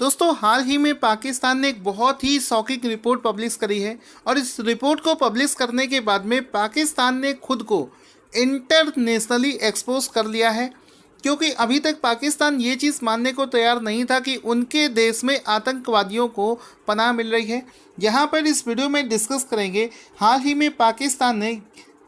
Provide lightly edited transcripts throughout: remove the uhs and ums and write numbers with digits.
दोस्तों हाल ही में पाकिस्तान ने एक बहुत ही शॉकिंग रिपोर्ट पब्लिश करी है और इस रिपोर्ट को पब्लिश करने के बाद में पाकिस्तान ने खुद को इंटरनेशनली एक्सपोज कर लिया है, क्योंकि अभी तक पाकिस्तान ये चीज़ मानने को तैयार नहीं था कि उनके देश में आतंकवादियों को पनाह मिल रही है। यहाँ पर इस वीडियो में डिस्कस करेंगे हाल ही में पाकिस्तान ने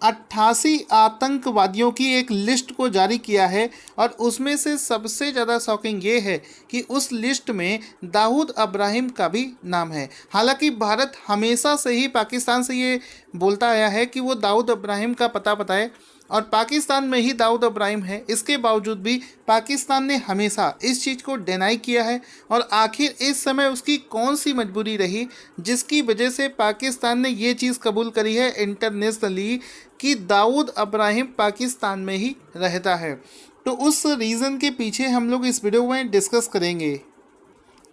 88 आतंकवादियों की एक लिस्ट को जारी किया है और उसमें से सबसे ज़्यादा शॉकिंग ये है कि उस लिस्ट में दाऊद इब्राहिम का भी नाम है। हालांकि भारत हमेशा से ही पाकिस्तान से ये बोलता आया है कि वो दाऊद इब्राहिम का पता बताए और पाकिस्तान में ही दाऊद इब्राहिम है, इसके बावजूद भी पाकिस्तान ने हमेशा इस चीज़ को डिनाई किया है। और आखिर इस समय उसकी कौन सी मजबूरी रही जिसकी वजह से पाकिस्तान ने ये चीज़ कबूल करी है इंटरनेशनली कि दाऊद इब्राहिम पाकिस्तान में ही रहता है। तो उस रीज़न के पीछे हम लोग इस वीडियो में डिस्कस करेंगे,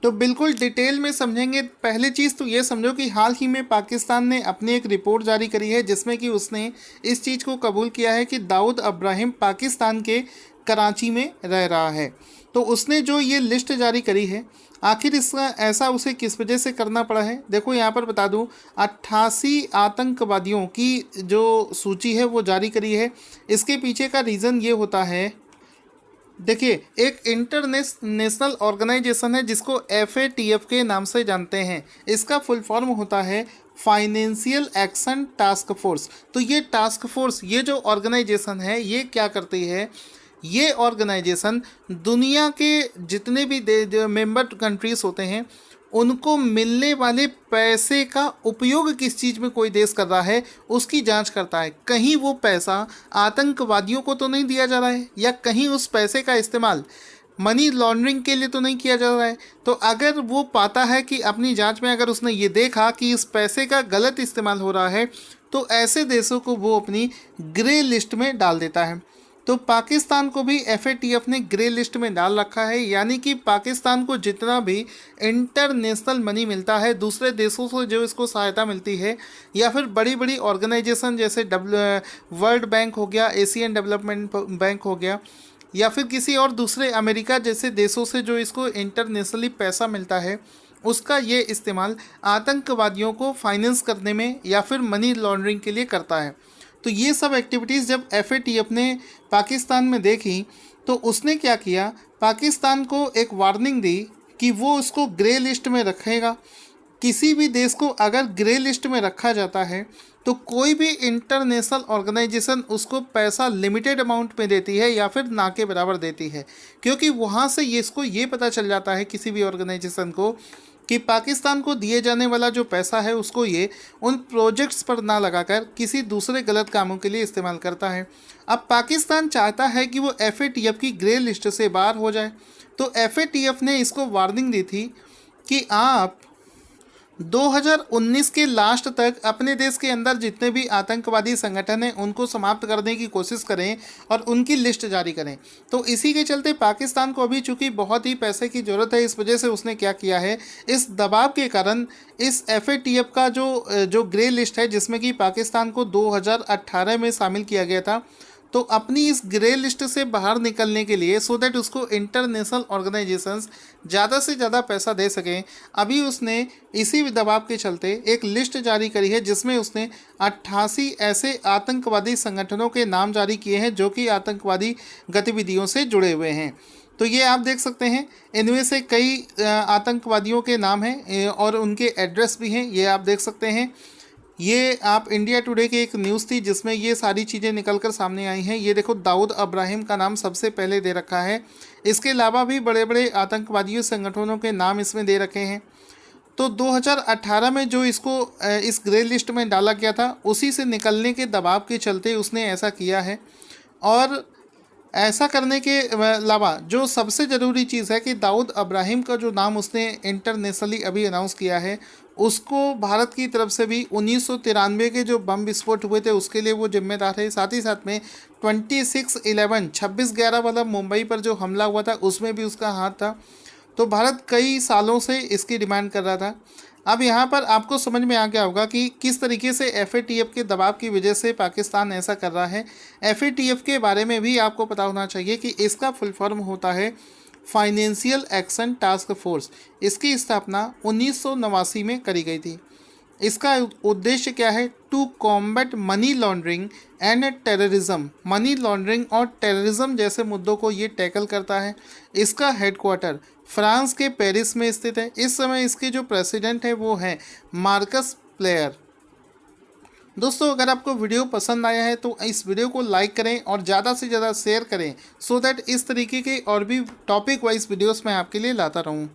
तो बिल्कुल डिटेल में समझेंगे। पहली चीज़ तो ये समझो कि हाल ही में पाकिस्तान ने अपनी एक रिपोर्ट जारी करी है जिसमें कि उसने इस चीज़ को कबूल किया है कि दाऊद इब्राहिम पाकिस्तान के कराची में रह रहा है। तो उसने जो ये लिस्ट जारी करी है, आखिर इसका ऐसा उसे किस वजह से करना पड़ा है, देखो यहाँ पर बता दूँ 88 आतंकवादियों की जो सूची है वो जारी करी है। इसके पीछे का रीज़न ये होता है, देखिए एक इंटरनेशनल ऑर्गेनाइजेशन है जिसको FATF के नाम से जानते हैं। इसका फुल फॉर्म होता है फाइनेंशियल एक्शन टास्क फोर्स। तो ये टास्क फोर्स, ये जो ऑर्गेनाइजेशन है, ये क्या करती है, ये ऑर्गेनाइजेशन दुनिया के जितने भी मेंबर कंट्रीज़ होते हैं उनको मिलने वाले पैसे का उपयोग किस चीज़ में कोई देश कर रहा है उसकी जांच करता है। कहीं वो पैसा आतंकवादियों को तो नहीं दिया जा रहा है या कहीं उस पैसे का इस्तेमाल मनी लॉन्ड्रिंग के लिए तो नहीं किया जा रहा है। तो अगर वो पाता है कि अपनी जांच में अगर उसने ये देखा कि इस पैसे का गलत इस्तेमाल हो रहा है तो ऐसे देशों को वो अपनी ग्रे लिस्ट में डाल देता है। तो पाकिस्तान को भी FATF ने ग्रे लिस्ट में डाल रखा है, यानी कि पाकिस्तान को जितना भी इंटरनेशनल मनी मिलता है दूसरे देशों से, जो इसको सहायता मिलती है या फिर बड़ी बड़ी ऑर्गेनाइजेशन जैसे वर्ल्ड बैंक हो गया, एशियन डेवलपमेंट बैंक हो गया, या फिर किसी और दूसरे अमेरिका जैसे देशों से जो इसको इंटरनेशनली पैसा मिलता है, उसका ये इस्तेमाल आतंकवादियों को फाइनेंस करने में या फिर मनी लॉन्ड्रिंग के लिए करता है। तो ये सब एक्टिविटीज़ जब FATF ने पाकिस्तान में देखी तो उसने क्या किया, पाकिस्तान को एक वार्निंग दी कि वो उसको ग्रे लिस्ट में रखेगा। किसी भी देश को अगर ग्रे लिस्ट में रखा जाता है तो कोई भी इंटरनेशनल ऑर्गेनाइजेशन उसको पैसा लिमिटेड अमाउंट में देती है या फिर ना के बराबर देती है, क्योंकि वहाँ से इसको ये पता चल जाता है किसी भी ऑर्गेनाइजेशन को कि पाकिस्तान को दिए जाने वाला जो पैसा है उसको ये उन प्रोजेक्ट्स पर ना लगाकर किसी दूसरे गलत कामों के लिए इस्तेमाल करता है। अब पाकिस्तान चाहता है कि वो FATF की ग्रे लिस्ट से बाहर हो जाए। तो FATF ने इसको वार्निंग दी थी कि आप 2019 के लास्ट तक अपने देश के अंदर जितने भी आतंकवादी संगठन हैं उनको समाप्त करने की कोशिश करें और उनकी लिस्ट जारी करें। तो इसी के चलते पाकिस्तान को अभी चूँकि बहुत ही पैसे की ज़रूरत है, इस वजह से उसने क्या किया है, इस दबाव के कारण इस FATF का जो ग्रे लिस्ट है जिसमें कि पाकिस्तान को 2018 में शामिल किया गया था, तो अपनी इस ग्रे लिस्ट से बाहर निकलने के लिए सो दैट उसको इंटरनेशनल ऑर्गेनाइजेशंस ज़्यादा से ज़्यादा पैसा दे सकें, अभी उसने इसी दबाव के चलते एक लिस्ट जारी करी है जिसमें उसने 88 ऐसे आतंकवादी संगठनों के नाम जारी किए हैं जो कि आतंकवादी गतिविधियों से जुड़े हुए हैं। तो ये आप देख सकते हैं, इनमें से कई आतंकवादियों के नाम हैं और उनके एड्रेस भी हैं, ये आप देख सकते हैं। ये आप इंडिया टुडे की एक न्यूज़ थी जिसमें ये सारी चीज़ें निकल कर सामने आई हैं। ये देखो दाऊद इब्राहिम का नाम सबसे पहले दे रखा है, इसके अलावा भी बड़े बड़े आतंकवादी संगठनों के नाम इसमें दे रखे हैं। तो 2018 में जो इसको इस ग्रे लिस्ट में डाला गया था उसी से निकलने के दबाव के चलते उसने ऐसा किया है। और ऐसा करने के अलावा जो सबसे ज़रूरी चीज़ है कि दाऊद इब्राहिम का जो नाम उसने इंटरनेशनली अभी अनाउंस किया है, उसको भारत की तरफ से भी 1993 के जो बम विस्फोट हुए थे उसके लिए वो जिम्मेदार है। साथ ही साथ में 26/11 वाला मुंबई पर जो हमला हुआ था उसमें भी उसका हाथ था। तो भारत कई सालों से इसकी डिमांड कर रहा था। अब यहाँ पर आपको समझ में आ गया होगा कि किस तरीके से FATF के दबाव की वजह से पाकिस्तान ऐसा कर रहा है। FATF के बारे में भी आपको पता होना चाहिए कि इसका फुल फॉर्म होता है फाइनेंशियल एक्शन टास्क फोर्स। इसकी स्थापना 1989 में करी गई थी। इसका उद्देश्य क्या है? To combat money laundering and terrorism. Money laundering और टेररिज्म जैसे मुद्दों को ये टैकल करता है। इसका हेडक्वार्टर फ्रांस के पेरिस में स्थित है। इस समय इसके जो प्रेसिडेंट है वो है मार्कस प्लेयर। दोस्तों, अगर आपको वीडियो पसंद आया है तो इस वीडियो को लाइक करें और ज़्यादा से ज़्यादा शेयर करें, सो दैट इस तरीके के और भी टॉपिक वाइज वीडियोस मैं आपके लिए लाता रहूं।